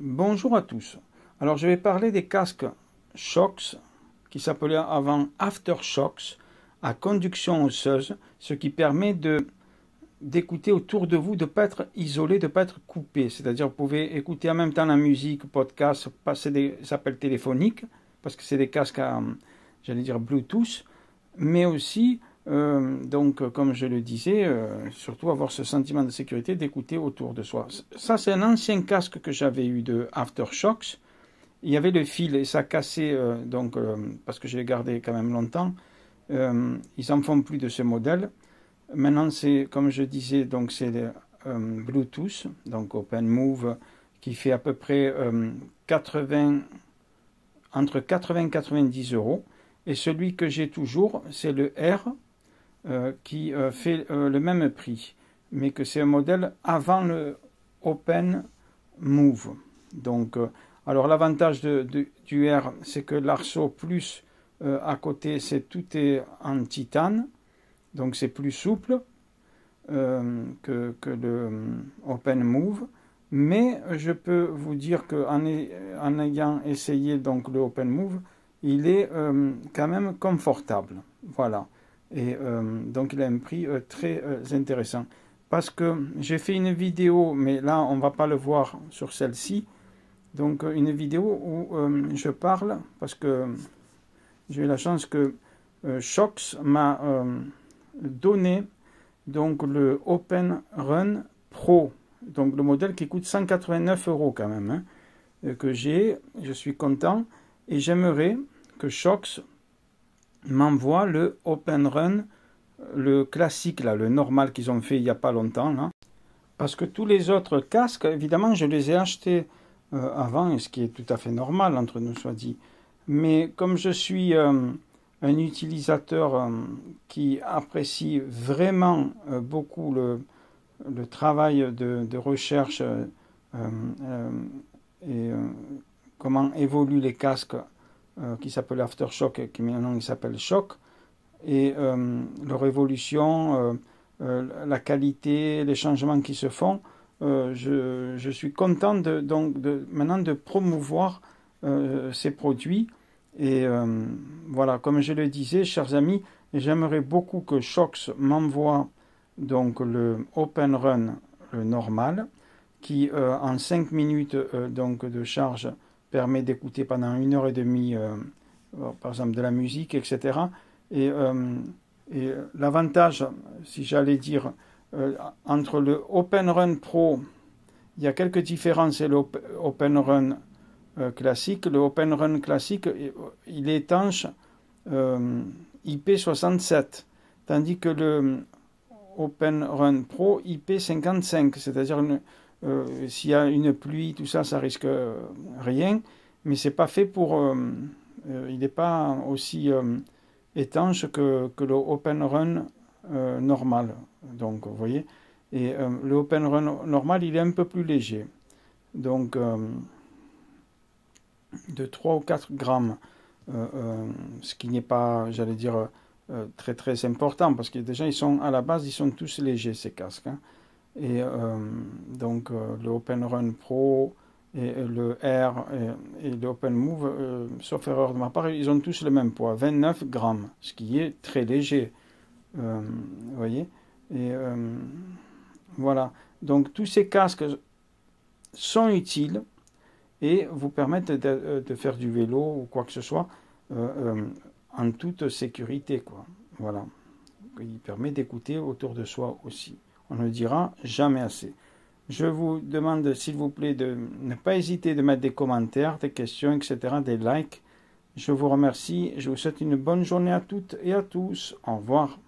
Bonjour à tous. Alors je vais parler des casques Shokz qui s'appelaient avant Aftershokz à conduction osseuse, ce qui permet d'écouter autour de vous, de ne pas être isolé, de ne pas être coupé. C'est-à-dire vous pouvez écouter en même temps la musique, podcast, passer des appels téléphoniques, parce que c'est des casques à, j'allais dire Bluetooth, mais aussi, donc comme je le disais, surtout avoir ce sentiment de sécurité d'écouter autour de soi. Ça c'est un ancien casque que j'avais eu de Aftershokz. Il y avait le fil et ça cassait, parce que je l'ai gardé quand même longtemps. Ils n'en font plus de ce modèle. Maintenant, c'est, comme je disais, donc c'est Bluetooth, donc OpenMove, qui fait à peu près entre 80 et 90 euros. Et celui que j'ai toujours, c'est le R, qui fait le même prix, mais que c'est un modèle avant le OpenMove. Donc, alors l'avantage du R, c'est que l'arceau plus à côté, tout est en titane. Donc c'est plus souple que le OpenMove, mais je peux vous dire qu'en ayant essayé donc le OpenMove, il est quand même confortable. Voilà. Et donc il a un prix très intéressant. Parce que j'ai fait une vidéo, mais là on ne va pas le voir sur celle-ci. Donc une vidéo où je parle, parce que j'ai eu la chance que Shokz m'a donné donc le OpenRun Pro, donc le modèle qui coûte 189 euros quand même, hein, que je suis content, et j'aimerais que Shokz m'envoie le OpenRun, le classique là, le normal qu'ils ont fait il n'y a pas longtemps là, parce que tous les autres casques, évidemment, je les ai achetés avant, ce qui est tout à fait normal entre nous soit dit, mais comme je suis un utilisateur qui apprécie vraiment beaucoup le travail de recherche et comment évoluent les casques qui s'appellent Aftershock et qui maintenant ils s'appellent Shock, et leur évolution, la qualité, les changements qui se font, je suis content maintenant de promouvoir ces produits. Et voilà, comme je le disais, chers amis, j'aimerais beaucoup que Shokz m'envoie donc le OpenRun, le normal, qui en 5 minutes donc de charge permet d'écouter pendant 1h30 par exemple de la musique, etc. Et l'avantage, si j'allais dire, entre le OpenRun Pro, il y a quelques différences, et le OpenRun classique. Le OpenRun classique, il est étanche IP67, tandis que le OpenRun Pro IP55, c'est-à-dire s'il y a une pluie, tout ça, ça risque rien, mais c'est pas fait pour, il n'est pas aussi étanche que le OpenRun normal. Donc, vous voyez, et le OpenRun normal, il est un peu plus léger. Donc de 3 ou 4 grammes, ce qui n'est pas, j'allais dire, très très important, parce que déjà, à la base, ils sont tous légers, ces casques. Hein. Et donc, le OpenRun Pro et le R et le OpenMove, sauf erreur de ma part, ils ont tous le même poids, 29 grammes, ce qui est très léger. Vous voyez. Et voilà. Donc, tous ces casques sont utiles et vous permettent de faire du vélo ou quoi que ce soit en toute sécurité, quoi. Voilà. Il permet d'écouter autour de soi aussi. On ne le dira jamais assez. Je vous demande, s'il vous plaît, de ne pas hésiter de mettre des commentaires, des questions, etc., des likes. Je vous remercie. Je vous souhaite une bonne journée à toutes et à tous. Au revoir.